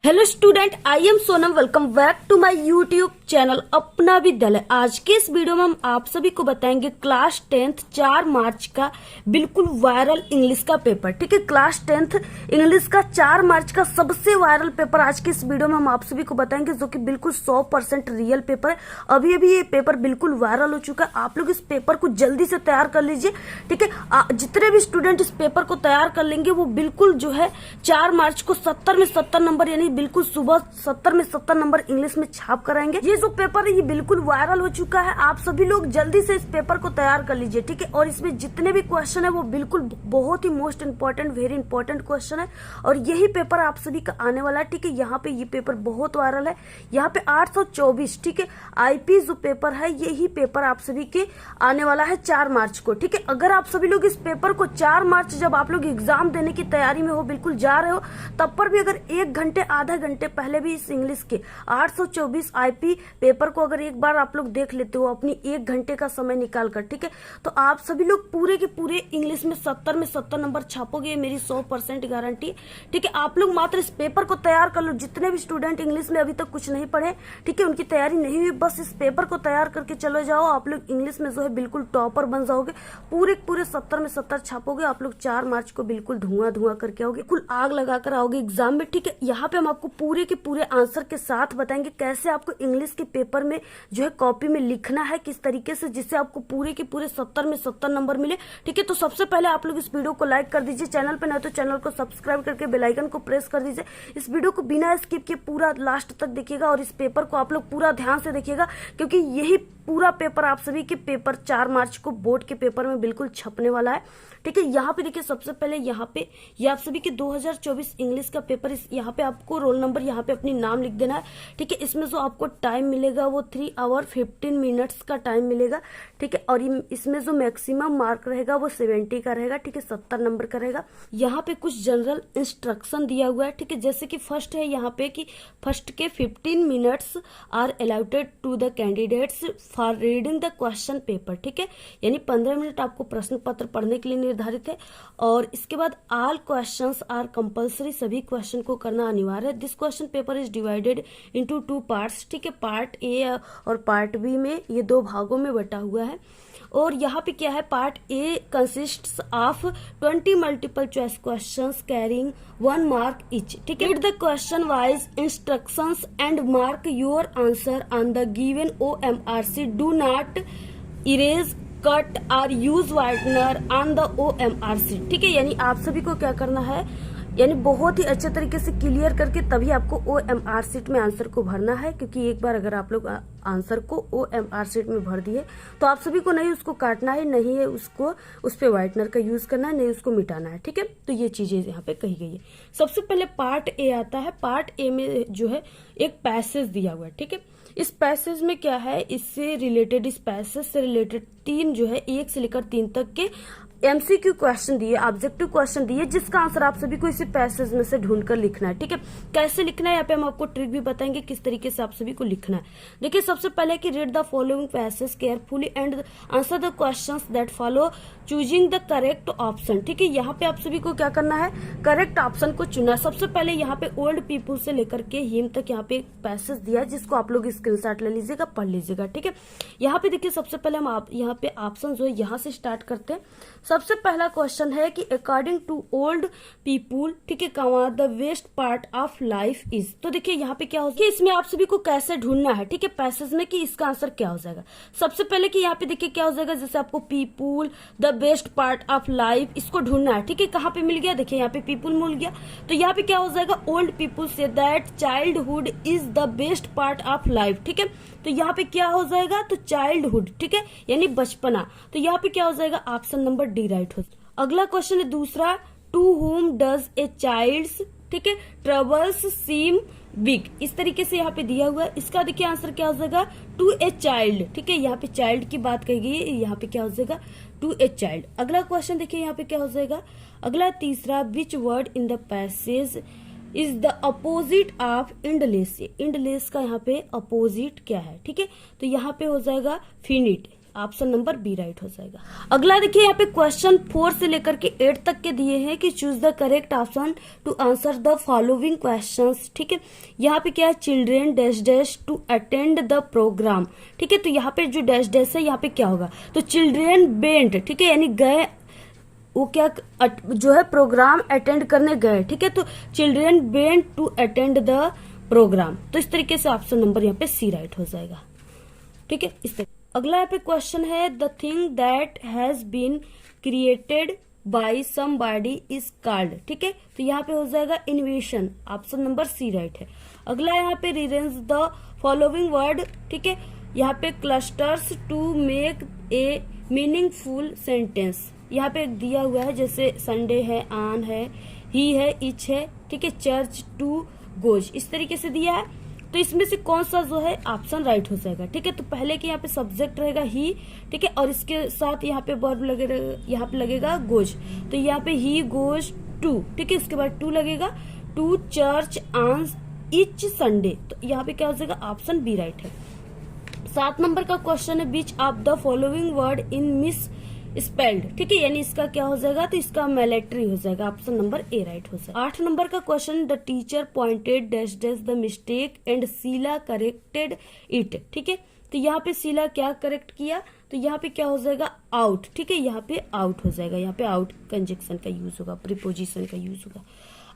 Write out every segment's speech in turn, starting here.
Hello student, I am Sonam. Welcome back to my YouTube channel Apna Vidyalaya. आज के इस video में हम आप सभी को बताएंगे क्लास 10th 4 मार्च का बिल्कुल वायरल इंग्लिश का पेपर। ठीक है, क्लास 10th इंग्लिश का 4 मार्च का सबसे वायरल पेपर आज के इस वीडियो में हम आप सभी को बताएंगे, जो कि बिल्कुल 100% रियल पेपर है। अभी अभी ये पेपर बिल्कुल वायरल हो चुका है। आप लोग इस पेपर को जल्दी से तैयार कर लीजिए। ठीक है, जितने भी स्टूडेंट इस पेपर को तैयार कर लेंगे वो बिल्कुल जो है 4 मार्च को 70 में 70 नंबर, यानी बिल्कुल सुबह 70 में 70 नंबर इंग्लिश में छाप कराएंगे। ये जो पेपर है ये बिल्कुल वायरल हो चुका है। आप सभी लोग जल्दी से इस पेपर को तैयार कर लीजिए। ठीक है, और इसमें जितने भी क्वेश्चन है वो बिल्कुल बहुत ही most important, very important question है, और यही पेपर आप सभी का आने वाला है। ठीक है, यहाँ पे ये पेपर बहुत वायरल है। यहाँ पे 824, ठीक है, आईपी जो पेपर है यही पेपर आप सभी के आने वाला है 4 मार्च को। ठीक है, अगर आप सभी लोग इस पेपर को 4 मार्च जब आप लोग एग्जाम देने की तैयारी में हो, बिल्कुल जा रहे हो, तब पर भी अगर 1 घंटे आधा घंटे पहले भी इस इंग्लिश के 824 आईपी पेपर को अगर एक बार आप लोग देख लेते हो अपनी 1 घंटे का समय निकाल कर, ठीक है, तो आप सभी लोग पूरे के पूरे इंग्लिश में 70 में 70 नंबर छापोगे, मेरी 100% गारंटी। ठीक है, आप लोग मात्र इस पेपर को तैयार कर लो। जितने भी स्टूडेंट इंग्लिश में अभी तक कुछ नहीं पढ़े, ठीक है, उनकी तैयारी नहीं हुई, बस इस पेपर को तैयार करके चलो जाओ। आप लोग इंग्लिश में जो है बिल्कुल टॉपर बन जाओगे। पूरे 70 में 70 छापोगे। आप लोग 4 मार्च को बिल्कुल धुआं करके आओगे, बिल्कुल आग लगाकर आओगे एग्जाम में। ठीक है, यहाँ पे हम आपको पूरे के पूरे आंसर के साथ बताएंगे कैसे आपको इंग्लिश के पेपर में जो है कॉपी में लिखना है, किस तरीके से, जिससे आपको पूरे के पूरे 70 में 70 नंबर मिले। ठीक है, तो सबसे पहले आप लोग इस वीडियो को लाइक कर दीजिए, चैनल पे नहीं तो चैनल को सब्सक्राइब करके बेल आइकन को प्रेस कर दीजिए। इस वीडियो को बिना स्किप किए पूरा लास्ट तक देखिएगा, और इस पेपर को आप लोग पूरा ध्यान से देखिएगा, क्योंकि यही पूरा पेपर आप सभी के पेपर 4 मार्च को बोर्ड के पेपर में बिल्कुल छपने वाला है। ठीक है, यहाँ पे देखिए, सबसे पहले यहाँ पे ये आप सभी के 2024 इंग्लिश का पेपर, यहाँ पे आपको रोल नंबर, यहाँ पे अपनी नाम लिख देना है। ठीक है, इसमें जो आपको टाइम मिलेगा वो 3 आवर 15 मिनट्स का टाइम मिलेगा। ठीक है, और इसमें जो मैक्सिमम मार्क रहेगा वो 70 का रहेगा। ठीक है, 70 नंबर का रहेगा। यहाँ पे कुछ जनरल इंस्ट्रक्शन दिया हुआ है। ठीक है, जैसे कि फर्स्ट है यहाँ पे कि फर्स्ट के 15 minutes are allotted to the candidates for reading the question paper. ठीक है, यानी 15 मिनट आपको प्रश्न पत्र पढ़ने के लिए निर्धारित है। और इसके बाद ऑल क्वेश्चंस आर कंपलसरी, सभी क्वेश्चन को करना अनिवार्य है। This question paper is divided into 2 parts. ठीक है, पार्ट ए और पार्ट बी में, ये 2 भागों में बटा हुआ है। और यहाँ पे क्या है, part A consists of 20 multiple choice questions carrying 1 mark each. ठीक है, read the question wise instructions and mark your answer on the given OMRC। Do not erase, cut or use whitener on the OMRC। ठीक है, यानी आप सभी को क्या करना है, यानी बहुत ही अच्छे तरीके से क्लियर करके तभी आपको OMR शीट में आंसर को भरना है, क्योंकि एक बार अगर आप लोग आंसर को OMR शीट में भर दिए तो आप सभी को नहीं उसको काटना है, नहीं है उसको उस पे व्हाइटनर का यूज करना है, नहीं उसको मिटाना है। ठीक है, तो ये चीजें यहाँ पे कही गई है। सबसे पहले पार्ट ए आता है। पार्ट ए में जो है एक पैसेज दिया हुआ है। ठीक है, इस पैसेज में क्या है, इससे रिलेटेड, इस पैसेज से रिलेटेड 3 जो है 1 से लेकर 3 तक के MCQ क्वेश्चन दिए, ऑब्जेक्टिव क्वेश्चन दिए, जिसका आंसर आप सभी को इसी पैसेज में से ढूंढकर लिखना है। ठीक है, कैसे लिखना है यहाँ पे हम आपको ट्रिक भी बताएंगे, किस तरीके से आप सभी को लिखना है। देखिए, सबसे पहले कि read the following passage carefully and answer the questions that follow choosing the correct option. ठीक है, यहाँ पे आप सभी को क्या करना है, करेक्ट ऑप्शन को चुना है। सबसे पहले यहाँ पे ओल्ड पीपुल से लेकर के हिम तक यहाँ पे एक पैसेज दिया है, जिसको आप लोग स्क्रीनशॉट ले लीजिएगा, पढ़ लीजिएगा। ठीक है, यहाँ पे देखिए, सबसे पहले हम यहाँ पे ऑप्शन जो है यहाँ से स्टार्ट करते हैं। सबसे पहला क्वेश्चन है कि अकॉर्डिंग टू ओल्ड पीपुल, ठीक है, कमा the west part of life is. तो देखिए यहाँ पे क्या होगा, इसमें आप सभी को कैसे ढूंढना है, ठीक है, पैसेज में, कि इसका आंसर क्या हो जाएगा। सबसे पहले कि यहाँ पे देखिए क्या हो जाएगा, जैसे आपको people the best part of life, इसको ढूंढना है। ठीक है, कहाँ पे मिल गया, देखिए यहाँ पे पीपुल मिल गया, तो यहाँ पे क्या हो जाएगा, old people say that childhood is the best part of life. ठीक है, तो यहाँ पे क्या हो जाएगा, तो चाइल्डहुड, ठीक है, यानी बचपना, तो यहाँ पे क्या हो जाएगा, ऑप्शन नंबर डी राइट हो। अगला क्वेश्चन है दूसरा, to home does a child's, ठीक है, ट्रबल्स सीम बिग। इस तरीके से यहाँ पे दिया हुआ है। इसका देखिए आंसर क्या हो जाएगा, टू ए चाइल्ड। ठीक है, यहाँ पे चाइल्ड की बात कही गई है, यहाँ पे क्या हो जाएगा, टू ए चाइल्ड। अगला क्वेश्चन देखिए यहाँ पे क्या हो जाएगा, अगला तीसरा, which word in the passage is the opposite of endless. Endless का यहाँ पे अपोजिट क्या है, ठीक है, तो यहाँ पे हो जाएगा finite. Option number B right हो जाएगा। अगला देखिए यहाँ पे क्वेश्चन 4 से लेकर के 8 तक के दिए हैं कि choose the correct option to answer the following questions. ठीक है, यहाँ पे क्या है, children dash dash to attend the programme. ठीक है, तो यहाँ पे जो डैश डैश है यहाँ पे क्या होगा, तो चिल्ड्रेन वेंट, ठीक है, यानी गए, वो क्या जो है प्रोग्राम अटेंड करने गए। ठीक है, तो children went to attend the programme. तो इस तरीके से ऑप्शन नंबर यहाँ पे सी राइट हो जाएगा। ठीक है, इस तरीके। अगला यहाँ पे क्वेश्चन है the thing that has been created by somebody is called. ठीक है, तो यहाँ पे हो जाएगा invention, option number C right है। अगला यहाँ पे रीअरेंज द फॉलोइंग वर्ड। ठीक है, यहाँ पे clusters to make a meaningful sentence. यहाँ पे दिया हुआ है जैसे संडे है, आन है, ही है, इच है। ठीक है, चर्च टू गोज, इस तरीके से दिया है। तो इसमें से कौन सा जो है ऑप्शन राइट हो जाएगा। ठीक है, तो पहले के यहाँ पे सब्जेक्ट रहेगा ही। ठीक है, और इसके साथ यहाँ पे वर्ब लगेगा, यहाँ पे लगेगा गोज। तो यहाँ पे ही गोज टू। ठीक है, उसके बाद टू लगेगा, to church on each Sunday. तो यहाँ पे क्या हो जाएगा, ऑप्शन बी राइट है। 7 नंबर का क्वेश्चन है which of the following word in misspelled. ठीक है, यानी इसका क्या हो जाएगा, तो इसका मिलिट्री हो जाएगा, ऑप्शन नंबर ए राइट हो जाएगा। 8 नंबर का question the teacher pointed dash dash the mistake and Sheela corrected it. ठीक है, तो यहाँ पे शीला क्या करेक्ट किया, तो यहाँ पे क्या हो जाएगा, आउट। ठीक है, यहाँ पे आउट हो जाएगा, यहाँ पे आउट कंजक्शन का यूज होगा, प्रीपोजिशन का यूज होगा।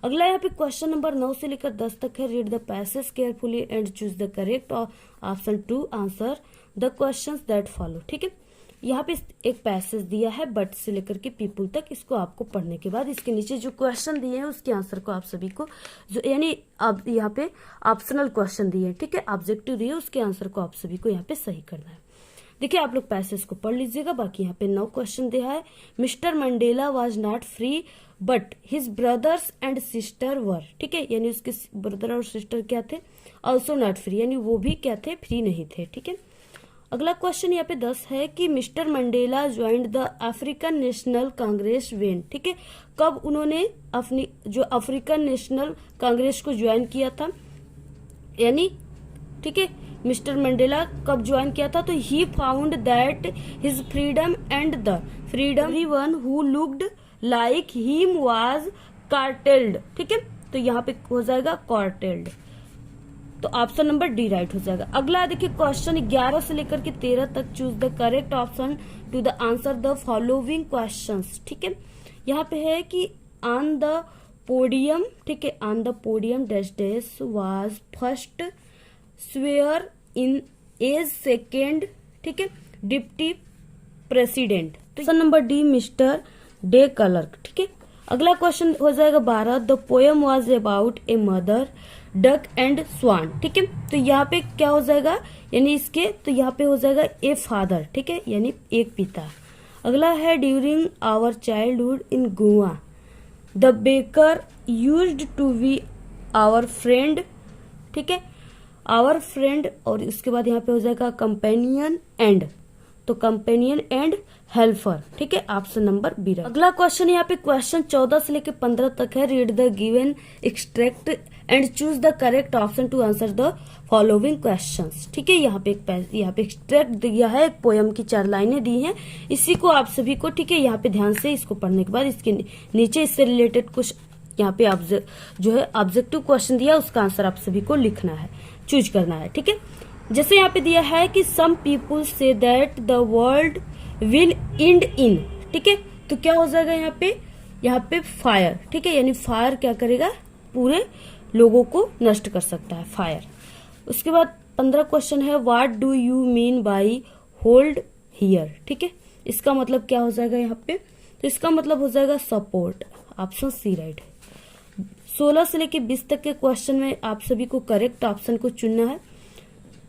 अगला यहाँ पे क्वेश्चन नंबर 9 से लेकर 10 तक है read the passage carefully and choose the correct option to answer the questions that follow. ठीक है, यहाँ पे एक पैसेज दिया है बट से लेकर के पीपुल तक, इसको आपको पढ़ने के बाद इसके नीचे जो क्वेश्चन दिए हैं उसके आंसर को आप सभी को जो यानी अब यहाँ पे ऑप्शनल क्वेश्चन दिए हैं। ठीक है, ऑब्जेक्टिव दिए, उसके आंसर को आप सभी को यहाँ पे सही करना है। देखिए आप लोग पैसेज को पढ़ लीजिएगा। बाकी यहाँ पे 9 क्वेश्चन दिया है। Mister Mandela was not free but his brothers and sister वर। ठीक है, यानी उसके ब्रदर और सिस्टर क्या थे, ऑल्सो नॉट फ्री, यानी वो भी क्या थे, फ्री नहीं थे। ठीक है, अगला क्वेश्चन यहाँ पे 10 है कि mister Mandela joined the African national Congress when. ठीक है, कब उन्होंने अपनी जो अफ्रीकन नेशनल कांग्रेस को ज्वाइन किया था, यानी ठीक है मिस्टर मंडेला कब ज्वाइन किया था, तो he found that his freedom and the freedom everyone who looked like him was curtailed. ठीक है, तो यहाँ पे हो जाएगा कार्टेल्ड, तो ऑप्शन नंबर डी राइट हो जाएगा। अगला देखिए क्वेश्चन 11 से लेकर के 13 तक choose the correct option to the answer the following questions. ठीक है, यहाँ पे है कि ऑन द पोडियम। ठीक है, on the podium dash dash was first sworn in as second. ठीक है, डिप्टी प्रेसिडेंट। तो option number D mister de Klerk. ठीक है, अगला क्वेश्चन हो जाएगा 12 the poem was about a mother duck and swan. ठीक है, तो यहाँ पे क्या हो जाएगा, यानी इसके तो यहाँ पे हो जाएगा ए फादर। ठीक है, यानी एक पिता। अगला है during our childhood in Goa the baker used to be our friend. ठीक है, आवर फ्रेंड, और उसके बाद यहाँ पे हो जाएगा कंपेनियन एंड, तो कंपेनियन एंड हेल्पर। ठीक है, ऑप्शन नंबर बी। अगला क्वेश्चन यहाँ पे क्वेश्चन 14 से लेकर 15 तक है read the given extract and choose the correct option to answer the following questions. ठीक है, यहाँ पे एक्सट्रैक्ट दिया है, एक पोयम की 4 लाइनें दी हैं, इसी को आप सभी को ठीक है यहाँ पे ध्यान से इसको पढ़ने के बाद इसके नीचे इससे रिलेटेड कुछ यहाँ पे जो है ऑब्जेक्टिव क्वेश्चन दिया, उसका आंसर आप सभी को लिखना है, चूज करना है। ठीक है, जैसे यहाँ पे दिया है कि some people say that the world will end in. ठीक है, तो क्या हो जाएगा यहाँ पे फायर। ठीक है, यानी फायर क्या करेगा, पूरे लोगों को नष्ट कर सकता है, फायर। उसके बाद 15 क्वेश्चन है what do you mean by hold here. ठीक है, इसका मतलब क्या हो जाएगा यहाँ पे, तो इसका मतलब हो जाएगा सपोर्ट, ऑप्शन सी राइट है। 16 से लेके 20 तक के क्वेश्चन में आप सभी को करेक्ट ऑप्शन को चुनना है।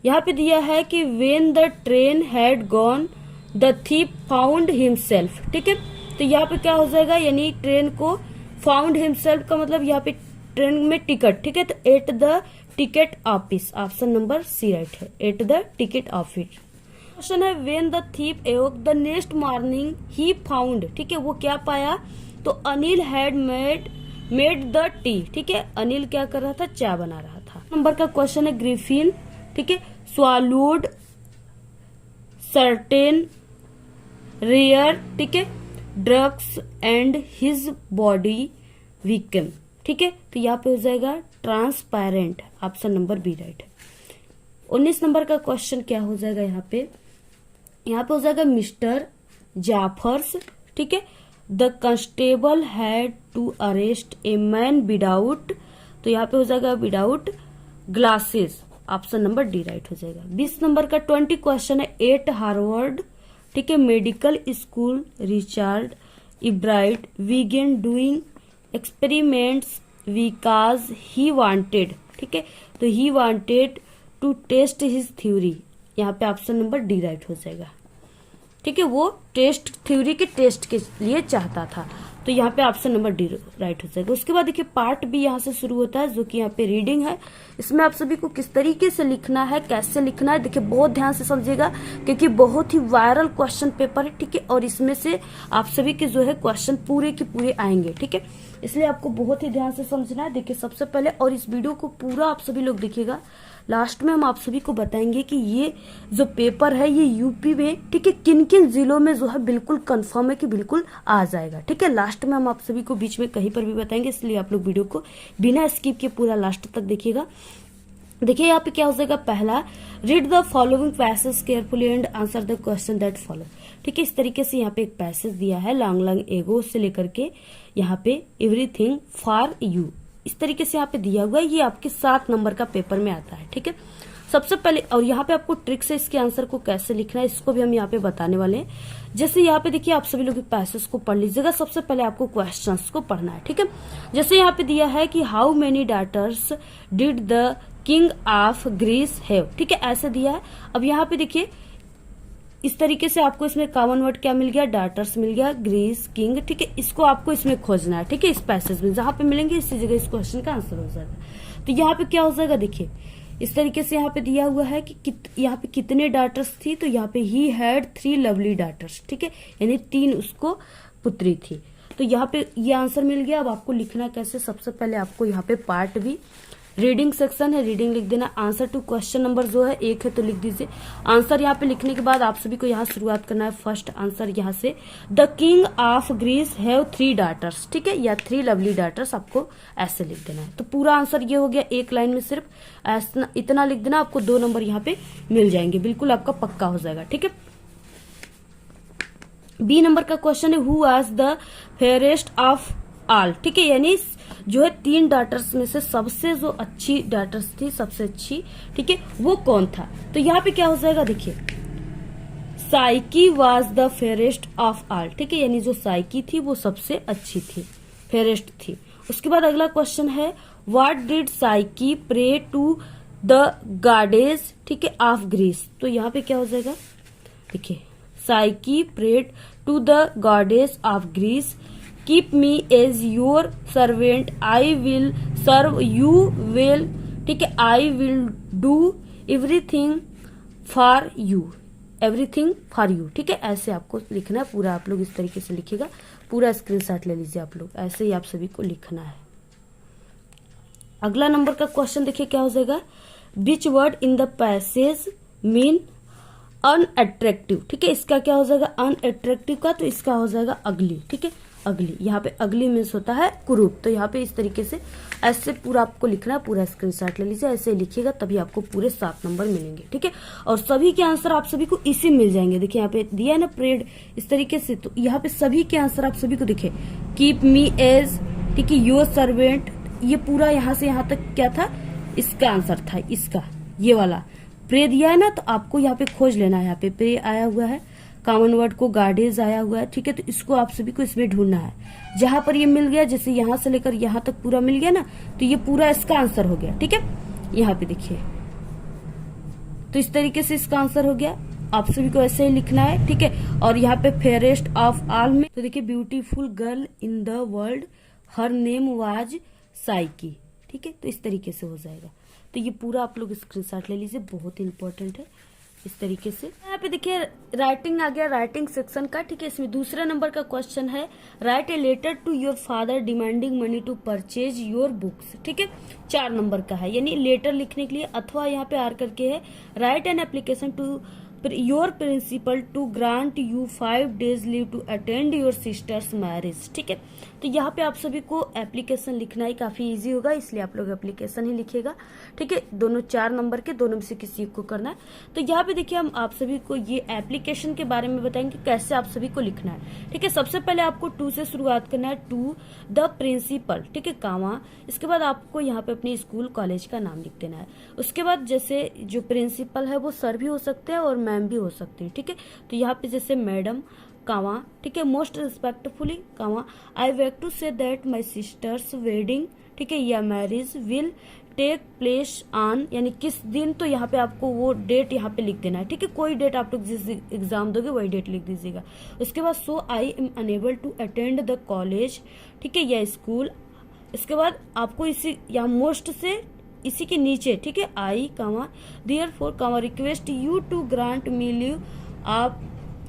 यहाँ पे दिया है कि when the train had gone the thief found himself. ठीक है, तो यहाँ पे क्या हो जाएगा, यानी ट्रेन को फाउंड हिमसेल्फ का मतलब यहाँ पे ट्रेन में टिकट। ठीक है, तो at the ticket office, option number C right है, at the ticket office. Question है when the thief awoke the next morning he found. ठीक है, वो क्या पाया, तो Anil had made the tea. ठीक है, अनिल क्या कर रहा था, चाय बना रहा था। नंबर का क्वेश्चन है ग्रिफिन। ठीक है, swallowed certain रेयर, ठीक है, drugs and his body weaken, ठीक है। तो यहाँ पे हो जाएगा transparent, option number B right है। 19 नंबर का क्वेश्चन क्या हो जाएगा यहाँ पे हो जाएगा मिस्टर जाफर्स, ठीक है, the constable had to arrest a man without, तो यहाँ पे हो जाएगा without glasses, option number D right हो जाएगा। 20 नंबर का 20 क्वेश्चन है, एट हार्वर्ड, ठीक है, medical school Richard Ebright began doing experiments because he wanted, ठीक है, तो he wanted to test his theory, यहाँ पे ऑप्शन नंबर डी राइट हो जाएगा, ठीक है, वो टेस्ट थ्योरी के टेस्ट के लिए चाहता था, तो यहाँ पे ऑप्शन नंबर डी राइट हो जाएगा। उसके बाद देखिए पार्ट बी यहाँ से शुरू होता है, जो कि यहाँ पे रीडिंग है। इसमें आप सभी को किस तरीके से लिखना है, कैसे लिखना है, देखिए बहुत ध्यान से समझिएगा, क्योंकि बहुत ही वायरल क्वेश्चन पेपर है, ठीक है, और इसमें से आप सभी के जो है क्वेश्चन पूरे के पूरे आएंगे, ठीक है, इसलिए आपको बहुत ही ध्यान से समझना है। देखिए सबसे पहले, और इस वीडियो को पूरा आप सभी लोग देखिएगा, लास्ट में हम आप सभी को बताएंगे कि ये जो पेपर है ये यूपी में, ठीक है, किन किन जिलों में जो है बिल्कुल कंफर्म है कि बिल्कुल आ जाएगा, ठीक है। लास्ट में हम आप सभी को बीच में कहीं पर भी बताएंगे, इसलिए आप लोग वीडियो को बिना स्किप के पूरा लास्ट तक देखिएगा। देखिए यहाँ पे क्या हो जाएगा, पहला, read the following passage carefully and answer the question that follow, ठीक है, इस तरीके से यहाँ पे एक पैसेज दिया है, लॉन्ग लॉन्ग एगो से लेकर के यहाँ पे एवरीथिंग फॉर यू, इस तरीके से यहाँ पे दिया हुआ है, ये आपके 7 नंबर का पेपर में आता है, ठीक है। सबसे पहले, और यहाँ पे आपको ट्रिक से इसके आंसर को कैसे लिखना है इसको भी हम यहाँ पे बताने वाले हैं। जैसे यहाँ पे देखिए आप सभी लोग पैसेज को पढ़ लीजिएगा, सबसे पहले आपको क्वेश्चंस को पढ़ना है, ठीक है। जैसे यहाँ पे दिया है कि how many daughters did the king of Greece have, ठीक है, ऐसे दिया है। अब यहाँ पे देखिए इस तरीके से आपको इसमें कॉमन वर्ड क्या मिल गया, डाटर्स मिल गया, ग्रीस, किंग, ठीक है, इसको आपको इसमें खोजना है, ठीक है, इस पैसेज में जहां पे मिलेंगे इसी जगह इस क्वेश्चन का आंसर हो जाएगा। तो यहाँ पे क्या हो जाएगा, देखिए इस तरीके से यहाँ पे दिया हुआ है कि यहाँ पे कितने डाटर्स थी, तो यहाँ पे ही हैड 3 लवली डाटर्स, ठीक है, यानी 3 उसको पुत्री थी। तो यहाँ पे ये आंसर मिल गया। अब आपको लिखना कैसे, सबसे पहले आपको यहाँ पे पार्ट बी रीडिंग सेक्शन है, रीडिंग लिख देना, आंसर टू क्वेश्चन नंबर जो है 1 है तो लिख दीजिए। आंसर यहाँ पे लिखने के बाद आप सभी को यहाँ शुरुआत करना है, फर्स्ट आंसर यहाँ से, the king of Greece have 3 daughters, ठीक है, या 3 लवली डाटर्स आपको ऐसे लिख देना है। तो पूरा आंसर ये हो गया, एक लाइन में सिर्फ ऐसा इतना लिख देना, आपको 2 नंबर यहाँ पे मिल जाएंगे, बिल्कुल आपका पक्का हो जाएगा, ठीक है। बी नंबर का क्वेश्चन है, who was the fairest of all, ठीक है, यानी जो है 3 डाटर्स में से सबसे जो अच्छी डाटर्स थी, सबसे अच्छी, ठीक है, वो कौन था। तो यहाँ पे क्या हो जाएगा, देखिए psyche was the fairest of all, ठीक है, यानी जो साइकी थी वो सबसे अच्छी थी, फेयरेस्ट थी। उसके बाद अगला क्वेश्चन है, what did Psyche pray to the goddess, ठीक है, ऑफ ग्रीस। तो यहाँ पे क्या हो जाएगा, देखिए Psyche prayed to the goddess of Greece, keep me as your servant, I will serve you well, ठीक है, I will do everything for you, everything for you, ठीक है, ऐसे आपको लिखना है पूरा। आप लोग इस तरीके से लिखिएगा, पूरा स्क्रीनशॉट ले लीजिए आप लोग, ऐसे ही आप सभी को लिखना है। अगला नंबर का क्वेश्चन देखिए क्या हो जाएगा, which word in the passage mean unattractive, ठीक है, इसका क्या हो जाएगा, अनअट्रैक्टिव का, तो इसका हो जाएगा अगली, ठीक है, अगली। यहाँ पे अगली मीन्स होता है कुरूप, तो यहाँ पे इस तरीके से ऐसे पूरा आपको लिखना है, पूरा स्क्रीनशॉट ले लीजिए, ऐसे लिखिएगा तभी आपको पूरे 7 नंबर मिलेंगे, ठीक है। और सभी के आंसर आप सभी को इसी मिल जाएंगे, देखिए यहाँ पे दिया है ना प्रेड इस तरीके से, तो यहाँ पे सभी के आंसर आप सभी को दिखे, कीप मी एज, ठीक है, योर सर्वेंट, ये पूरा यहाँ से यहाँ तक क्या था, इसका आंसर था, इसका ये वाला प्रे दिया है ना, तो आपको यहाँ पे खोज लेना है, यहाँ पे प्रे आया हुआ है, कॉमन वर्ड को गार्डेज आया हुआ है, ठीक है, तो इसको आप सभी को इसमें ढूंढना है। जहां पर ये मिल गया, जैसे यहां से लेकर यहां तक पूरा मिल गया ना, तो ये पूरा इसका आंसर हो गया, ठीक है, यहाँ पे देखिए, तो इस तरीके से इसका आंसर हो गया। आप सभी को ऐसे ही लिखना है, ठीक है। और यहाँ पे फेयरेस्ट ऑफ ऑल में तो देखिए beautiful girl in the world, her name was psyche, ठीक है, तो इस तरीके से हो जाएगा। तो ये पूरा आप लोग स्क्रीनशॉट ले लीजिए, बहुत ही इंपॉर्टेंट है। इस तरीके से यहाँ पे देखिए राइटिंग आ गया, राइटिंग सेक्शन का, ठीक है। इसमें दूसरे नंबर का क्वेश्चन है, write a letter to your father demanding money to purchase your books, ठीक है, 4 नंबर का है, यानी लेटर लिखने के लिए, अथवा यहाँ पे आर करके है, write an application to your principal to grant you 5 days leave to attend your sister's marriage. ठीक है, तो यहाँ पे आप सभी को एप्लीकेशन लिखना ही काफी इजी होगा, इसलिए आप लोग एप्लीकेशन ही लिखिएगा। ठीक है, दोनों 4 नंबर के, दोनों में से किसी को करना है। तो यहाँ पे देखिए हम आप सभी को ये एप्लीकेशन के बारे में बताएंगे कैसे आप सभी को लिखना है। ठीक है, सबसे पहले आपको टू से शुरुआत करना है, टू द प्रिंसिपल। ठीक है, कामा, इसके बाद आपको यहाँ पे अपने स्कूल कॉलेज का नाम लिख देना है। उसके बाद जैसे जो प्रिंसिपल है वो सर भी हो सकते हैं और मैम भी हो सकती है। ठीक है, तो यहाँ पे जैसे मैडम कामा, ठीक है, most respectfully comma, I beg to say that my sister's wedding, ठीक है, या marriage will take place on, यानी किस दिन, तो यहाँ पे आपको वो डेट यहाँ पे लिख देना है। ठीक है, कोई डेट आप लोग जिस एग्जाम दोगे वही डेट लिख दीजिएगा। उसके बाद so I am unable to attend the college, ठीक है, या स्कूल। इसके बाद आपको इसी यहाँ मोस्ट से इसी के नीचे, ठीक है, I comma therefore comma request you to grant me leave आप,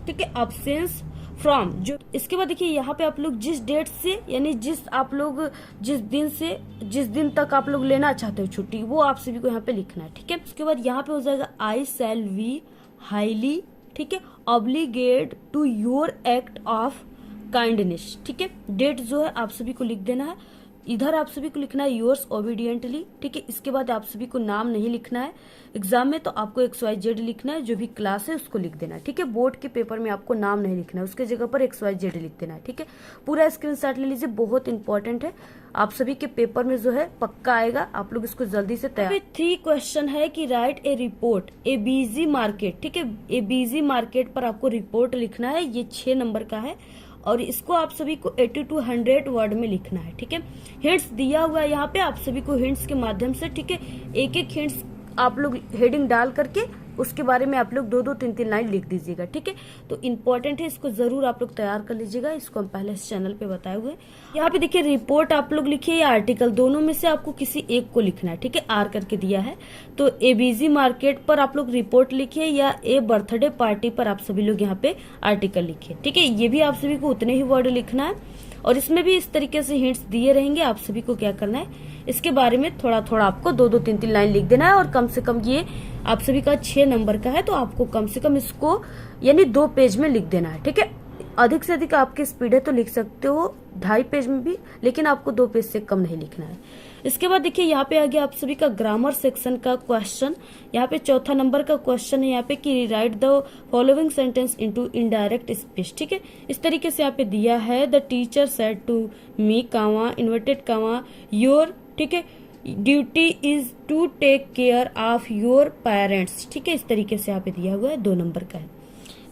ठीक है, अब्सेंस फ्रॉम, जो इसके बाद देखिए यहाँ पे आप लोग जिस डेट से, यानी जिस आप लोग जिस दिन से जिस दिन तक आप लोग लेना चाहते हो छुट्टी, वो आप सभी को यहाँ पे लिखना है। ठीक है, उसके बाद यहाँ पे हो जाएगा आई शैल वी हाईली, ठीक है, obligate to your act of kindness. ठीक है, डेट जो है आप सभी को लिख देना है। इधर आप सभी को लिखना है योर्स ओबीडियंटली। ठीक है, इसके बाद आप सभी को नाम नहीं लिखना है एग्जाम में, तो आपको XYZ लिखना है, जो भी क्लास है उसको लिख देना है। ठीक है, बोर्ड के पेपर में आपको नाम नहीं लिखना है, उसके जगह पर XYZ लिख देना है। ठीक है, पूरा स्क्रीनशॉट ले लीजिए, बहुत इंपॉर्टेंट है, आप सभी के पेपर में जो है पक्का आएगा, आप लोग इसको जल्दी से तैयार। 3 क्वेश्चन है कि राइट ए रिपोर्ट ए बिजी मार्केट। ठीक है, ए बिजी मार्केट पर आपको रिपोर्ट लिखना है, ये 6 नंबर का है और इसको आप सभी को 80 to 100 वर्ड में लिखना है। ठीक है, हिंट्स दिया हुआ है यहाँ पे, आप सभी को हिंट्स के माध्यम से, ठीक है, एक एक हिंट्स आप लोग हेडिंग डाल करके उसके बारे में आप लोग 2-2, 3-3 लाइन लिख दीजिएगा। ठीक है, तो इम्पोर्टेंट है, इसको जरूर आप लोग तैयार कर लीजिएगा, इसको हम पहले इस चैनल पे बताए हुए। यहाँ पे देखिए रिपोर्ट आप लोग लिखिए या आर्टिकल, दोनों में से आपको किसी एक को लिखना है। ठीक है, आर करके दिया है, तो ए बिजी मार्केट पर आप लोग रिपोर्ट लिखिए या ए बर्थडे पार्टी पर आप सभी लोग यहाँ पे आर्टिकल लिखिए। ठीक है, ये भी आप सभी को उतने ही वर्ड लिखना है और इसमें भी इस तरीके से हिंट्स दिए रहेंगे, आप सभी को क्या करना है, इसके बारे में थोड़ा थोड़ा आपको 2-2, 3-3 लाइन लिख देना है। और कम से कम ये आप सभी का 6 नंबर का है, तो आपको कम से कम इसको यानी 2 पेज में लिख देना है। ठीक है, अधिक से अधिक आपकी स्पीड है तो लिख सकते हो 2.5 पेज में भी, लेकिन आपको 2 पेज से कम नहीं लिखना है। इसके बाद देखिए यहाँ पे आ गया आप सभी का ग्रामर सेक्शन का क्वेश्चन। यहाँ पे 4था नंबर का क्वेश्चन है, यहाँ पे कि write the following sentence into indirect speech. ठीक है, इस तरीके से यहाँ पे दिया है, the teacher said to me comma inverted comma your, ठीक है, duty is to take care of your parents. ठीक है, इस तरीके से यहाँ पे दिया हुआ है, 2 नंबर का है।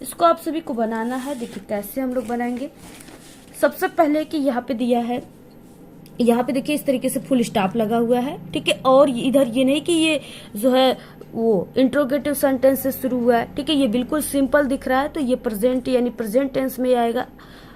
इसको आप सभी को बनाना है, देखिए कैसे हम लोग बनाएंगे। सबसे पहले कि यहाँ पे दिया है, यहाँ पे देखिए इस तरीके से फुल स्टॉप लगा हुआ है। ठीक है, और इधर ये नहीं कि ये जो है वो इंट्रोगेटिव सेंटेंस से शुरू हुआ है। ठीक है, ये बिल्कुल सिंपल दिख रहा है, तो ये प्रेजेंट यानी प्रेजेंट टेंस में आएगा,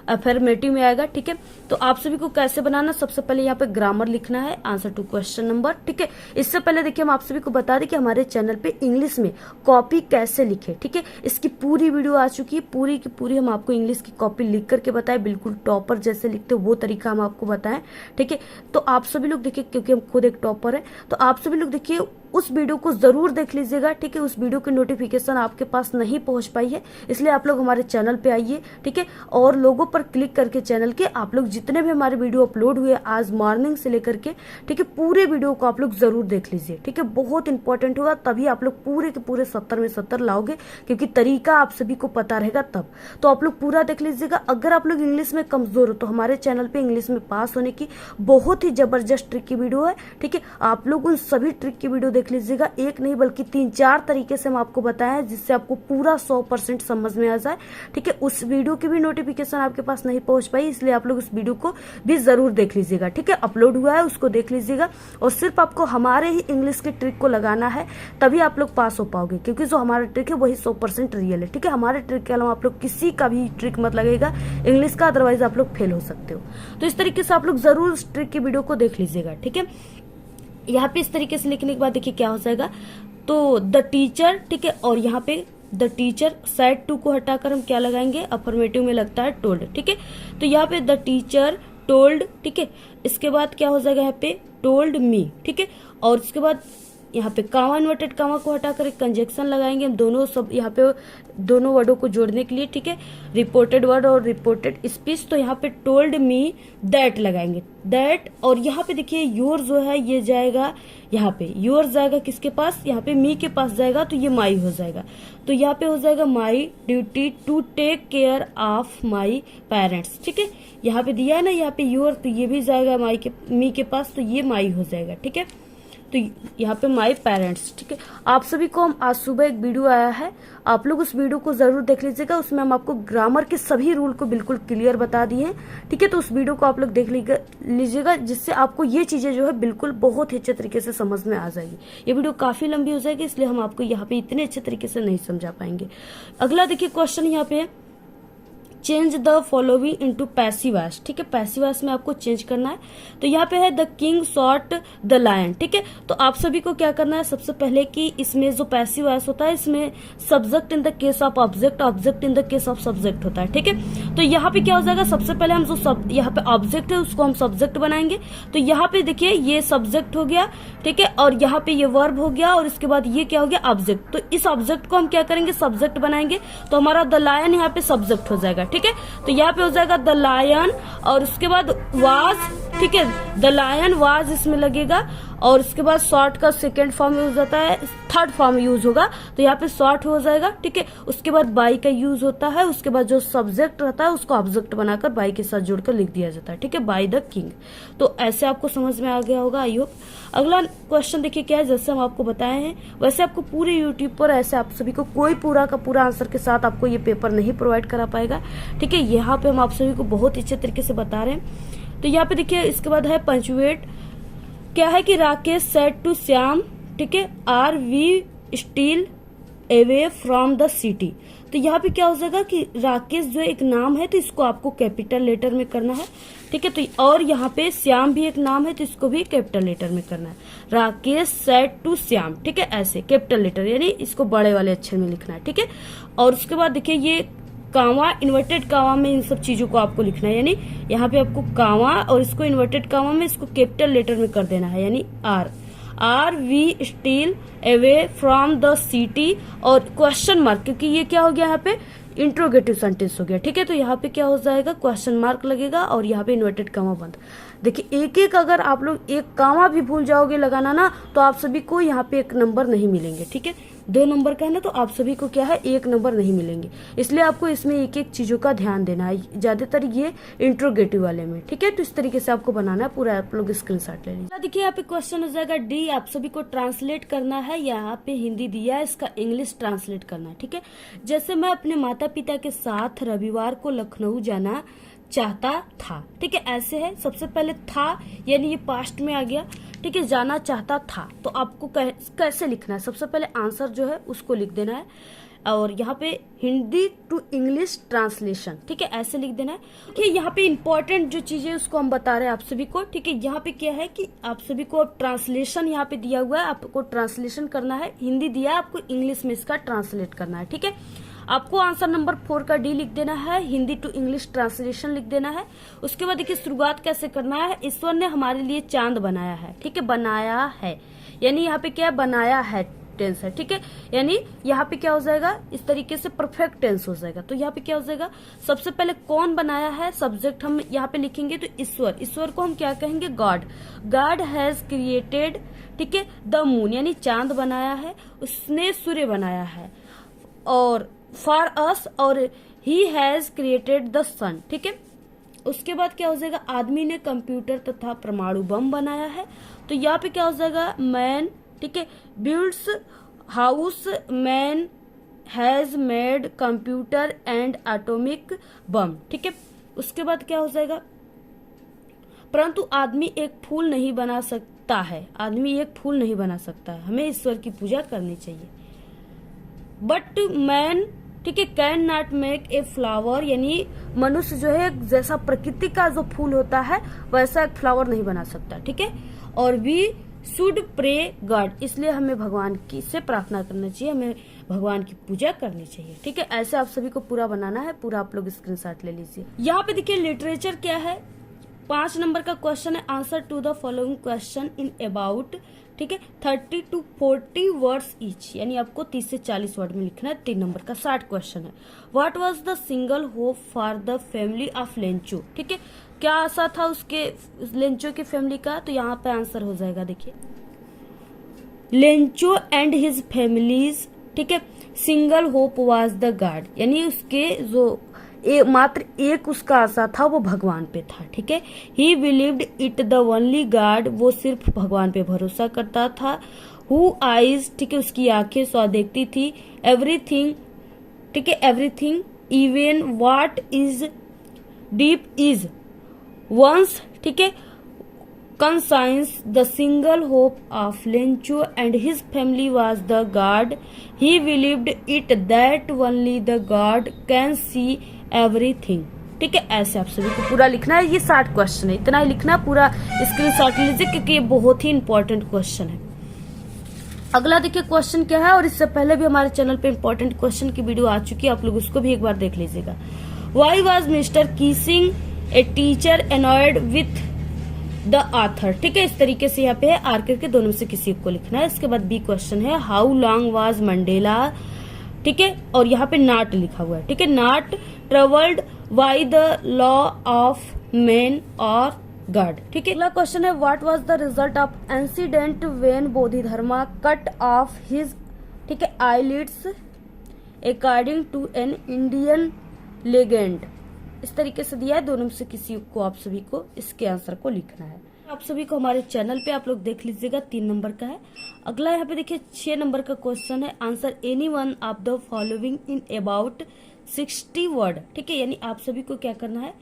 अफर्मेटिव में आएगा। ठीक है, तो आप सभी को कैसे बनाना, सबसे पहले यहाँ पे ग्रामर लिखना है, आंसर टू क्वेश्चन नंबर। ठीक है, इससे पहले देखिए हम आप सभी को बता दें कि हमारे चैनल पे इंग्लिश में कॉपी कैसे लिखे। ठीक है, इसकी पूरी वीडियो आ चुकी है, पूरी की पूरी हम आपको इंग्लिश की कॉपी लिख करके बताए, बिल्कुल टॉपर जैसे लिखते हो वो तरीका हम आपको बताएं। ठीक है, तो आप सभी लोग देखिए, क्योंकि हम खुद एक टॉपर है, तो आप सभी लोग देखिए उस वीडियो को जरूर देख लीजिएगा। ठीक है, उस वीडियो की नोटिफिकेशन आपके पास नहीं पहुंच पाई है, इसलिए आप लोग हमारे चैनल पे आइए। ठीक है, और लोगों पर क्लिक करके चैनल के आप लोग जितने भी हमारे वीडियो अपलोड हुए आज मॉर्निंग से लेकर के, ठीक है, पूरे वीडियो को आप लोग जरूर देख लीजिए। ठीक है, बहुत इंपॉर्टेंट होगा, तभी आप लोग पूरे के पूरे 70 में 70 लाओगे, क्योंकि तरीका आप सभी को पता रहेगा तब। तो आप लोग पूरा देख लीजिएगा। अगर आप लोग इंग्लिश में कमजोर हो तो हमारे चैनल पे इंग्लिश में पास होने की बहुत ही जबरदस्त ट्रिक की वीडियो है। ठीक है, आप लोग उन सभी ट्रिक की वीडियो देख लीजिएगा, एक नहीं बल्कि 3-4 तरीके से हम आपको बताए हैं, जिससे आपको पूरा 100% समझ में आ जाए। ठीक है, उस वीडियो की भी नोटिफिकेशन आपके पास नहीं पहुंच पाई, इसलिए आप लोग उस वीडियो को भी जरूर देख लीजिएगा। ठीक है, अपलोड हुआ है, उसको देख लीजिएगा, और सिर्फ आपको हमारे ही इंग्लिश के ट्रिक को लगाना है, तभी आप लोग पास हो पाओगे, क्योंकि जो हमारा ट्रिक है वही 100% रियल है। ठीक है, हमारे ट्रिक के अलावा आप लोग किसी का भी ट्रिक मत लगेगा इंग्लिश का, अदरवाइज आप लोग फेल हो सकते हो। तो इस तरीके से आप लोग जरूर उस ट्रिक की वीडियो को देख लीजिएगा। ठीक है, यहाँ पे इस तरीके से लिखने के बाद देखिए क्या हो जाएगा, तो द टीचर, ठीक है, और यहाँ पे द टीचर सेड टू को हटाकर हम क्या लगाएंगे, अफर्मेटिव में लगता है टोल्ड। ठीक है, तो यहाँ पे द टीचर टोल्ड, ठीक है, इसके बाद क्या हो जाएगा यहाँ पे टोल्ड मी। ठीक है, और इसके बाद यहाँ पे कामा इन्वर्टेड कामा को हटाकर एक कंजक्शन लगाएंगे हम दोनों सब यहाँ पे दोनों वर्डों को जोड़ने के लिए, ठीक है। रिपोर्टेड वर्ड और रिपोर्टेड स्पीच, तो यहाँ पे टोल्ड मी दैट लगाएंगे, दैट। और यहाँ पे देखिए योर जो है ये जाएगा यहाँ पे, योर जाएगा किसके पास, यहाँ पे मी के पास जाएगा, तो ये माई हो जाएगा। तो यहाँ पे हो जाएगा my duty to take care of my parents, ठीक है। यहाँ पे दिया है ना यहाँ पे योर, तो ये भी जाएगा माई के मी के पास, तो ये माई हो जाएगा, ठीक है। तो यहाँ पे माई पेरेंट्स, ठीक है। आप सभी को हम आज सुबह एक वीडियो आया है, आप लोग उस वीडियो को जरूर देख लीजिएगा। उसमें हम आपको ग्रामर के सभी रूल को बिल्कुल क्लियर बता दिए हैं, ठीक है। तो उस वीडियो को आप लोग देख लीजिएगा, जिससे आपको ये चीजें जो है बिल्कुल बहुत ही अच्छे तरीके से समझ में आ जाएगी। ये वीडियो काफी लंबी हो जाएगी, इसलिए हम आपको यहाँ पे इतने अच्छे तरीके से नहीं समझा पाएंगे। अगला देखिए क्वेश्चन यहाँ पे है, change the following into passive voice, ठीक है। पैसिव वॉइस में आपको चेंज करना है। तो यहाँ पे है the king shot the lion, ठीक है। तो आप सभी को क्या करना है, सबसे पहले कि इसमें जो पैसिव वॉइस होता है इसमें subject in the case of object, object in the case of subject होता है, ठीक है। तो यहाँ पे क्या हो जाएगा, सबसे पहले हम जो यहाँ पे ऑब्जेक्ट है उसको हम सब्जेक्ट बनाएंगे। तो यहाँ पे देखिए ये सब्जेक्ट हो गया, ठीक है, और यहाँ पे ये वर्ब हो गया, और इसके बाद ये क्या हो गया, ऑब्जेक्ट। तो इस ऑब्जेक्ट को हम क्या करेंगे, सब्जेक्ट बनाएंगे। तो हमारा द लायन यहाँ पे सब्जेक्ट हो जाएगा, ठीक है। तो यहाँ पे हो जाएगा द लायन, और उसके बाद वाज, ठीक है, द लायन वाज इसमें लगेगा, और उसके बाद शॉर्ट का सेकेंड फॉर्म यूज होता है, थर्ड फॉर्म यूज होगा, तो यहाँ पे शॉर्ट हो जाएगा, ठीक है। उसके बाद बाई का यूज होता है, उसके बाद जो सब्जेक्ट रहता है उसको ऑब्जेक्ट बनाकर बाई के साथ जोड़कर लिख दिया जाता है, ठीक है, बाई द किंग। तो ऐसे आपको समझ में आ गया होगा, आई होप। अगला क्वेश्चन देखिए क्या है, जैसे हम आपको बताए हैं वैसे आपको पूरे यूट्यूब पर ऐसे आप सभी को कोई पूरा का पूरा आंसर के साथ आपको ये पेपर नहीं प्रोवाइड करा पाएगा, ठीक है। यहाँ पे हम आप सभी को बहुत अच्छे तरीके से बता रहे हैं। तो यहाँ पे देखिए इसके बाद है पंचुएट, क्या है कि राकेश सेड टू श्याम, ठीक है, are we still away from the city. तो यहाँ पे क्या हो जाएगा कि राकेश जो एक नाम है, तो इसको आपको कैपिटल लेटर में करना है, ठीक है। तो और यहाँ पे श्याम भी एक नाम है, तो इसको भी कैपिटल लेटर में करना है। राकेश सेड टू श्याम, ठीक है, ऐसे कैपिटल लेटर, यानी इसको बड़े वाले अक्षर में लिखना है, ठीक है। और उसके बाद देखिए ये कामा, इन्वर्टेड कामा में इन सब चीजों को आपको लिखना है, यानी यहाँ पे आपको कामा और इसको इन्वर्टेड कामा में इसको कैपिटल लेटर में कर देना है, यानी are we still away from the city, और क्वेश्चन मार्क, क्योंकि ये क्या हो गया यहाँ पे इंट्रोगेटिव सेंटेंस हो गया, ठीक है। तो यहाँ पे क्या हो जाएगा, क्वेश्चन मार्क लगेगा और यहाँ पे इन्वर्टेड कामा बंद। देखिए एक एक अगर आप लोग एक कामा भी भूल जाओगे लगाना ना, तो आप सभी को यहाँ पे एक नंबर नहीं मिलेंगे, ठीक है। 2 नंबर का है ना, तो आप सभी को क्या है 1 नंबर नहीं मिलेंगे। इसलिए आपको इसमें एक एक चीजों का ध्यान देना है, ज्यादातर ये इंट्रोगेटिव वाले में, ठीक है। तो इस तरीके से आपको बनाना है, पूरा आप लोग स्क्रीनशॉट ले लीजिए। देखिए यहाँ पे क्वेश्चन हो जाएगा डी, आप सभी को ट्रांसलेट करना है। यहाँ पे हिंदी दिया है, इसका इंग्लिश ट्रांसलेट करना है, ठीक है। जैसे मैं अपने माता पिता के साथ रविवार को लखनऊ जाना चाहता था, ठीक है, ऐसे है। सबसे पहले था यानी ये पास्ट में आ गया, ठीक है, जाना चाहता था। तो आपको कैसे लिखना है, सबसे पहले आंसर जो है उसको लिख देना है, और यहाँ पे हिंदी टू इंग्लिश ट्रांसलेशन, ठीक है, ऐसे लिख देना है। ठीक है, यहाँ पे इंपॉर्टेंट जो चीजें उसको हम बता रहे हैं आप सभी को, ठीक है। यहाँ पे क्या है कि आप सभी को अब ट्रांसलेशन यहाँ पे दिया हुआ है, आपको ट्रांसलेशन करना है। हिंदी दिया है, आपको इंग्लिश में इसका ट्रांसलेट करना है, ठीक है। आपको आंसर नंबर 4 का डी लिख देना है, हिंदी टू इंग्लिश ट्रांसलेशन लिख देना है। उसके बाद देखिए शुरुआत कैसे करना है, ईश्वर ने हमारे लिए चांद बनाया है, ठीक है, बनाया है, यानी यहाँ पे क्या बनाया है टेंस है, ठीक है। यानी यहाँ पे क्या हो जाएगा, इस तरीके से परफेक्ट टेंस हो जाएगा। तो यहाँ पे क्या हो जाएगा, सबसे पहले कौन बनाया है, सब्जेक्ट हम यहाँ पे लिखेंगे, तो ईश्वर, ईश्वर को हम क्या कहेंगे, गॉड। गॉड हैज क्रिएटेड, ठीक है, द मून, यानी चांद बनाया है, उसने सूर्य बनाया है, और फॉर अस, और ही हैज क्रिएटेड द सन, ठीक है। उसके बाद क्या हो जाएगा, आदमी ने कंप्यूटर तथा परमाणु बम बनाया है। तो यहाँ पे क्या हो जाएगा, मैन, ठीक है, builds house, man has made computer and atomic bomb, ठीक है। उसके बाद क्या हो जाएगा, परंतु आदमी एक फूल नहीं बना सकता है, आदमी एक फूल नहीं बना सकता है, हमें ईश्वर की पूजा करनी चाहिए। बट मैन, ठीक है, can not make a flower, यानी मनुष्य जो है जैसा प्रकृति का जो फूल होता है वैसा एक फ्लावर नहीं बना सकता, ठीक है। और वी शुड प्रे गॉड, इसलिए हमें भगवान की से प्रार्थना करना चाहिए, हमें भगवान की पूजा करनी चाहिए, ठीक है। ऐसे आप सभी को पूरा बनाना है, पूरा आप लोग स्क्रीनशॉट ले लीजिए। यहाँ पे देखिए लिटरेचर क्या है, 5 नंबर का क्वेश्चन है, answer to the following question in about ठीक है, 30 to 40 वर्ड्स ईच, यानी आपको 30 से 40 वर्ड में लिखना है। 3 नंबर का 60 क्वेश्चन है। What was the single hope for the family of Lencho, ठीक है, क्या आशा था उसके लेंचो की फैमिली का, तो यहाँ पे आंसर हो जाएगा, देखिए लेंचो एंड हिज फैमिलीज, ठीक है, single hope was the God, यानी उसके जो मात्र एक उसका आशा था वो भगवान पे था, ठीक है। ही believed it the only God, वो सिर्फ भगवान पे भरोसा करता था। हु आईज, ठीक है, उसकी आंखें सौ देखती थी। एवरीथिंग, ठीक है, everything even what is deep is once, ठीक है, conscience, the single hope of Lencho and his family was the God. He believed it that only the God can see everything. ठीक है, ऐसे आप सभी को पूरा लिखना है। ये 60 क्वेश्चन है, इतना ही लिखना, पूरा स्क्रीनशॉट लीजिए क्योंकि ये बहुत ही इंपॉर्टेंट क्वेश्चन है। अगला देखिए क्वेश्चन क्या है, और इससे पहले भी हमारे चैनल पे इंपॉर्टेंट क्वेश्चन की वीडियो आ चुकी है, आप लोग उसको भी एक बार देख लीजिएगा। Why was mister Keesing a teacher annoyed with the author, ठीक है, इस तरीके से यहाँ पे है, आर करके दोनों में से किसी को लिखना है। इसके बाद बी क्वेश्चन है, हाउ लॉन्ग वाज मंडेला, ठीक है, और यहाँ पे नॉट लिखा हुआ है, ठीक है, not travelled by the law of man or God, ठीक है। अगला क्वेश्चन है, what was the result of incident when Bodhidharma cut off his, ठीक है, eyelids according to an Indian legend, इस तरीके से दिया है। दोनों में से किसी को आप सभी को इसके आंसर को लिखना है। आप सभी को हमारे चैनल पे आप लोग देख लीजिएगा, 3 नंबर का है। अगला यहाँ पे देखिए 6 नंबर का क्वेश्चन है, answer any one of the following in about 60 word, ठीक है, यानी आप सभी को क्या करना है,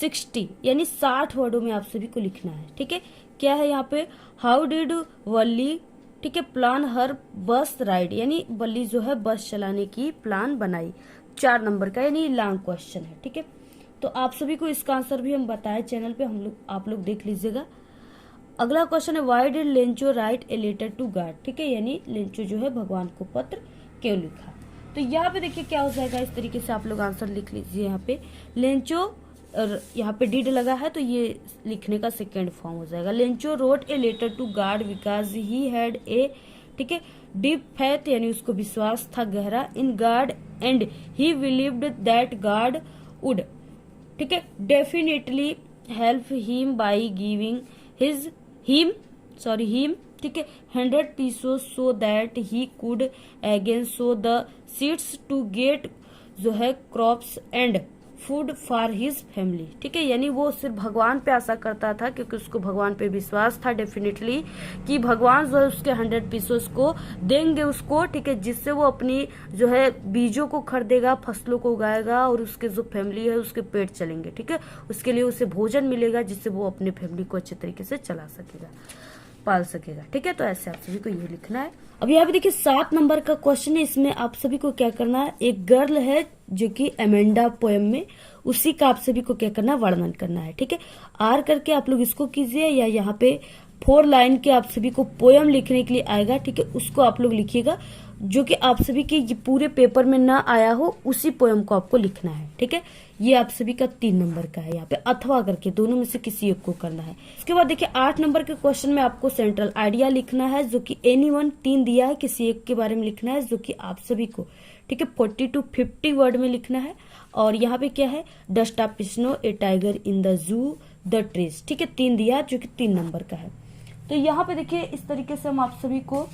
60 यानी 60 वर्डों में आप सभी को लिखना है, ठीक है। क्या है यहाँ पे, हाउ डिड वल्ली, ठीक है, प्लान हर बस राइड, यानी वल्ली जो है बस चलाने की प्लान बनाई। 4 नंबर का यानी लॉन्ग क्वेश्चन है, ठीक है। तो आप सभी को इसका आंसर भी हम बताए चैनल पे, आप लोग देख लीजिएगा। अगला क्वेश्चन है, why did Lencho write a letter to God, ठीक है, यानी लेंचो जो है भगवान को पत्र क्यों लिखा। तो यहाँ पे देखिए क्या हो जाएगा, इस तरीके से आप लोग आंसर लिख लीजिए। यहाँ पे लेंचो और यहाँ पे डिड लगा है तो ये लिखने का सेकेंड फॉर्म हो जाएगा। Lencho wrote a letter to God because he had a, ठीक है, डीप फैथ, यानी उसको विश्वास था गहरा, in God and he believed that God would, ठीक है, definitely help him by giving him, ठीक है, 100 पीसों so that he could again sow the seeds to get जो है crops and food for his family, ठीक है, यानी वो सिर्फ भगवान पे आशा करता था क्योंकि उसको भगवान पे विश्वास था डेफिनेटली कि भगवान जो है उसके 100 पीसों को देंगे उसको, ठीक है, जिससे वो अपनी जो है बीजों को खरीदेगा, फसलों को उगाएगा और उसके जो फैमिली है उसके पेट चलेंगे, ठीक है, उसके लिए उसे भोजन मिलेगा जिससे वो अपने फैमिली को अच्छे तरीके से चला सकेगा, पाल सकेगा, ठीक है। तो ऐसे आप सभी को ये लिखना है। अब यहाँ पे देखिए 7 नंबर का क्वेश्चन है, इसमें आप सभी को क्या करना है, एक गर्ल है जो कि एमेंडा पोएम में, उसी का आप सभी को क्या करना है, वर्णन करना है, ठीक है। आर करके आप लोग इसको कीजिए, या यहाँ पे 4 लाइन के आप सभी को पोएम लिखने के लिए आएगा, ठीक है, उसको आप लोग लिखिएगा, जो कि आप सभी के पूरे पेपर में ना आया हो उसी पोएम को आपको लिखना है, ठीक है। ये आप सभी का 3 नंबर का है, यहाँ पे अथवा करके दोनों में से किसी एक को करना है। उसके बाद देखिए 8 नंबर के क्वेश्चन में आपको सेंट्रल आइडिया लिखना है, जो कि एनीवन 3 दिया है, किसी एक के बारे में लिखना है, जो कि आप सभी को, ठीक है, 40 to 50 वर्ड में लिखना है। और यहाँ पे क्या है, dust of snow A tiger in the zoo the trees, ठीक है, 3 दिया जो कि 3 नंबर का है। तो यहाँ पे देखिए इस तरीके से हम आप सभी को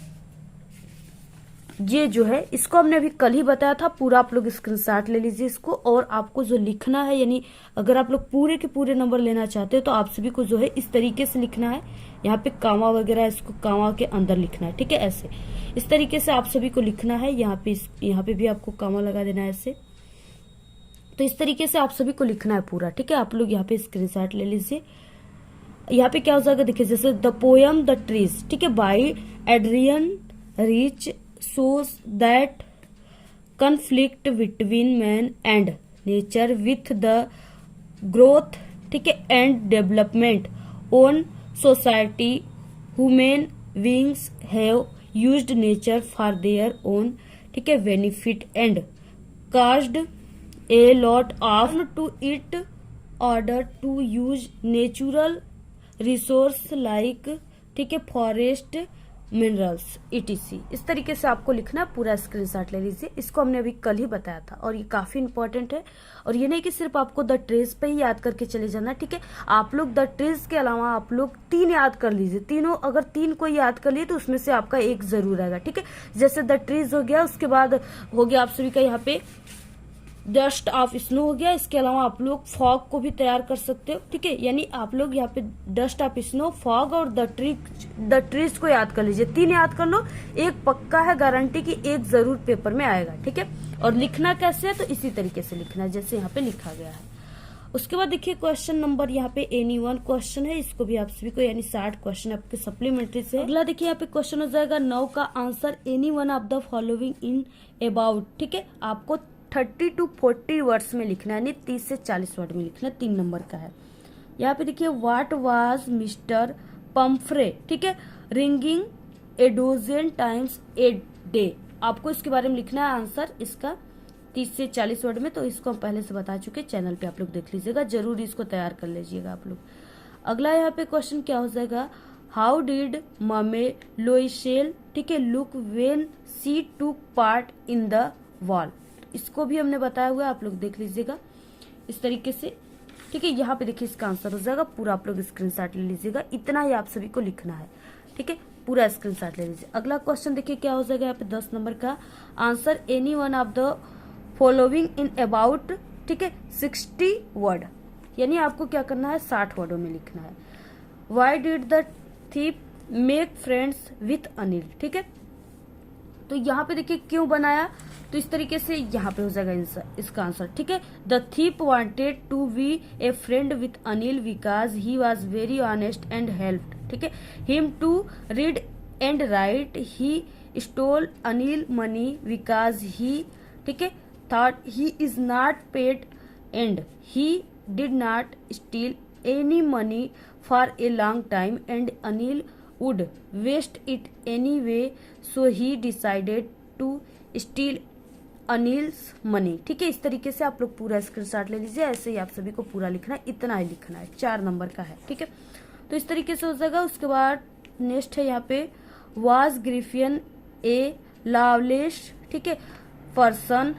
ये जो है इसको हमने अभी कल ही बताया था, पूरा आप लोग स्क्रीनशॉट ले लीजिए इसको, और आपको जो लिखना है, यानी अगर आप लोग पूरे के पूरे नंबर लेना चाहते हो तो आप सभी को जो है इस तरीके से लिखना है, यहाँ पे कामा वगैरह इसको कामा के अंदर लिखना है, ठीक है, ऐसे इस तरीके से आप सभी को लिखना है। यहाँ पे भी आपको कामा लगा देना है ऐसे, तो इस तरीके से आप सभी को लिखना है पूरा, ठीक है। आप लोग यहाँ पे स्क्रीनशॉट ले लीजिए। यहाँ पे क्या हो जाएगा देखिए, जैसे द पोयम द ट्रीज, ठीक है, by Adrienne Rich shows that conflict between man and nature with the growth, ठीक है, and development on society, human beings have used nature for their own, ठीक है, benefit and caused a lot of to it order to use natural resource like, ठीक है, forest minerals ETC। इस तरीके से आपको लिखना है, पूरा स्क्रीनशॉट ले लीजिए। इसको हमने अभी कल ही बताया था और ये काफी इंपॉर्टेंट है। और ये नहीं कि सिर्फ आपको द ट्रेस पे ही याद करके चले जाना, ठीक है। आप लोग द ट्रेस के अलावा आप लोग 3 याद कर लीजिए। तीनों अगर 3 को याद कर लिए तो उसमें से आपका एक जरूर आएगा, ठीक है। जैसे द ट्रीज हो गया, उसके बाद हो गया आप सभी का यहाँ पे डस्ट ऑफ स्नो हो गया। इसके अलावा आप लोग फॉग को भी तैयार कर सकते हो, ठीक है। यानी आप लोग यहाँ पे डस्ट ऑफ स्नो, फॉग और द ट्रीज को याद कर लीजिए। 3 याद कर लो, एक पक्का है, गारंटी की एक जरूर पेपर में आएगा, ठीक है। और लिखना कैसे है तो इसी तरीके से लिखना है जैसे यहाँ पे लिखा गया है। उसके बाद देखिए क्वेश्चन नंबर यहाँ पे एनी 1 क्वेश्चन है, इसको भी आप सभी को यानी 60 क्वेश्चन आपके सप्लीमेंट्री से। अगला देखिए यहाँ पे क्वेश्चन हो जाएगा 9 का answer any 1 of the following in about, ठीक है। आपको 30 to 40 वर्ड्स में लिखना है, यानी 30 से 40 वर्ड में लिखना है। 3 नंबर का है। यहाँ पे देखिए व्हाट वाज मिस्टर पम्फ्रे, ठीक है, ringing A dozen times a day. आपको इसके बारे में लिखना है आंसर इसका 30 से 40 वर्ड में। तो इसको हम पहले से बता चुके, चैनल पे आप लोग देख लीजिएगा, जरूर इसको तैयार कर लीजिएगा आप लोग। अगला यहाँ पे क्वेश्चन क्या हो जाएगा, हाउ डिड ममे लोइसेल, ठीक है, लुक वेन सी टूक पार्ट इन द वॉल। इसको भी हमने बताया हुआ है, आप लोग देख लीजिएगा इस तरीके से, ठीक है। यहाँ पे देखिए इसका आंसर हो जाएगा, पूरा आप लोग स्क्रीनशॉट ले लीजिएगा। इतना ही आप सभी को लिखना है, ठीक है, पूरा स्क्रीनशॉट ले लीजिए। अगला क्वेश्चन देखिए क्या हो जाएगा यहाँ पे 10 नंबर का answer any 1 of the following in about, ठीक है, 60 वर्ड। यानी आपको क्या करना है, 60 वर्डों में लिखना है। Why did the thief make friends with Anil, ठीक है। तो यहाँ पे देखिए क्यों बनाया, तो इस तरीके से यहाँ पे हो जाएगा इसका आंसर, ठीक है। The thief wanted to be a friend with Anil because he was very honest and helped, ठीक है, him to read and write. He stole Anil money because he, ठीक है, thought he is not paid and he did not steal any money for a long time and Anil would waste it anyway, so he decided to steal Anil's money, ठीक है। इस तरीके से आप लोग पूरा स्क्रीनशॉट ले लीजिए। ऐसे ही आप सभी को पूरा लिखना है, इतना ही लिखना है, 4 नंबर का है, ठीक है। तो इस तरीके से हो जाएगा। उसके बाद नेक्स्ट है यहाँ पे वाज ग्रिफियन ए लवलेस, ठीक है, person,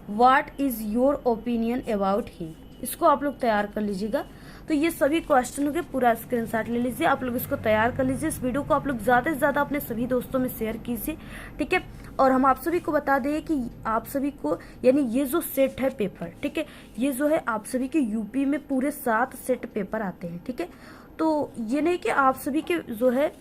what is your opinion about him. इसको आप लोग तैयार कर लीजिएगा। तो ये सभी क्वेश्चनों के पूरा स्क्रीनशॉट ले लीजिए, आप लोग इसको तैयार कर लीजिए। इस वीडियो को आप लोग ज्यादा से ज्यादा अपने सभी दोस्तों में शेयर कीजिए, ठीक है। और हम आप सभी को बता दें कि आप सभी को यानी ये जो सेट है पेपर, ठीक है, ये जो है आप सभी के यूपी में पूरे 7 सेट पेपर आते हैं, ठीक है। तो ये नहीं कि आप सभी के जो है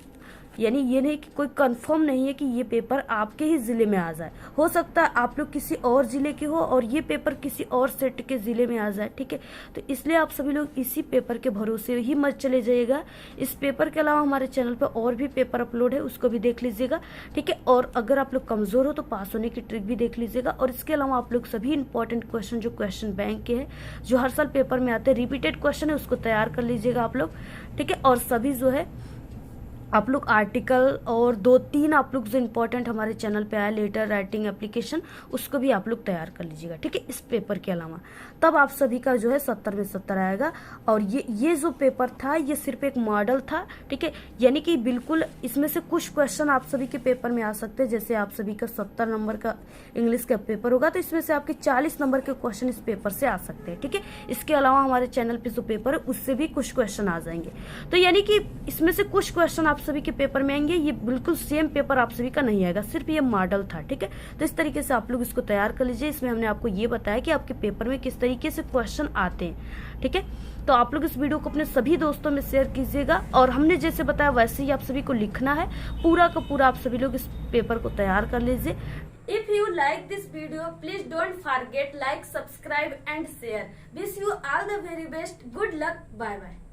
यानी ये नहीं कि कोई कंफर्म नहीं है कि ये पेपर आपके ही जिले में आ जाए। हो सकता है आप लोग किसी और जिले के हो और ये पेपर किसी और सेट के जिले में आ जाए, ठीक है। तो इसलिए आप सभी लोग इसी पेपर के भरोसे ही मत चले जाइएगा। इस पेपर के अलावा हमारे चैनल पर और भी पेपर अपलोड है, उसको भी देख लीजिएगा, ठीक है। और अगर आप लोग कमजोर हो तो पास होने की ट्रिक भी देख लीजिएगा। और इसके अलावा आप लोग सभी इंपॉर्टेंट क्वेश्चन जो क्वेश्चन बैंक के हैं, जो हर साल पेपर में आते हैं, रिपीटेड क्वेश्चन है, उसको तैयार कर लीजिएगा आप लोग, ठीक है। और सभी जो है आप लोग आर्टिकल और 2-3 आप लोग जो इम्पोर्टेंट हमारे चैनल पे आया लेटर राइटिंग एप्लीकेशन, उसको भी आप लोग तैयार कर लीजिएगा, ठीक है, इस पेपर के अलावा। तब आप सभी का जो है 70 में 70 आएगा। और ये जो पेपर था ये सिर्फ एक मॉडल था, ठीक है। यानी कि बिल्कुल इसमें से कुछ क्वेश्चन आप सभी के पेपर में आ सकते हैं। जैसे आप सभी का 70 नंबर का इंग्लिश का पेपर होगा तो इसमें से आपके 40 नंबर के क्वेश्चन इस पेपर से आ सकते हैं, ठीक है। इसके अलावा हमारे चैनल पे जो पेपर है उससे भी कुछ क्वेश्चन आ जाएंगे। तो यानी कि इसमें से कुछ क्वेश्चन आप सभी के पेपर में आएंगे, ये बिल्कुल सेम पेपर आप सभी का नहीं आएगा, सिर्फ ये मॉडल था, ठीक है। तो इस तरीके से आप लोग इसको तैयार कर लीजिए। इसमें हमने आपको ये बताया कि आपके पेपर में किस तरीके से क्वेश्चन आते हैं, ठीक है। तो आप लोग इस वीडियो को अपने सभी दोस्तों में शेयर कीजिएगा। और हमने जैसे बताया वैसे ही आप सभी को लिखना है, पूरा का पूरा आप सभी लोग इस पेपर को तैयार कर लीजिए। If you like this video, please don't forget like, subscribe and share. Wish you all the very best. Good luck. Bye bye.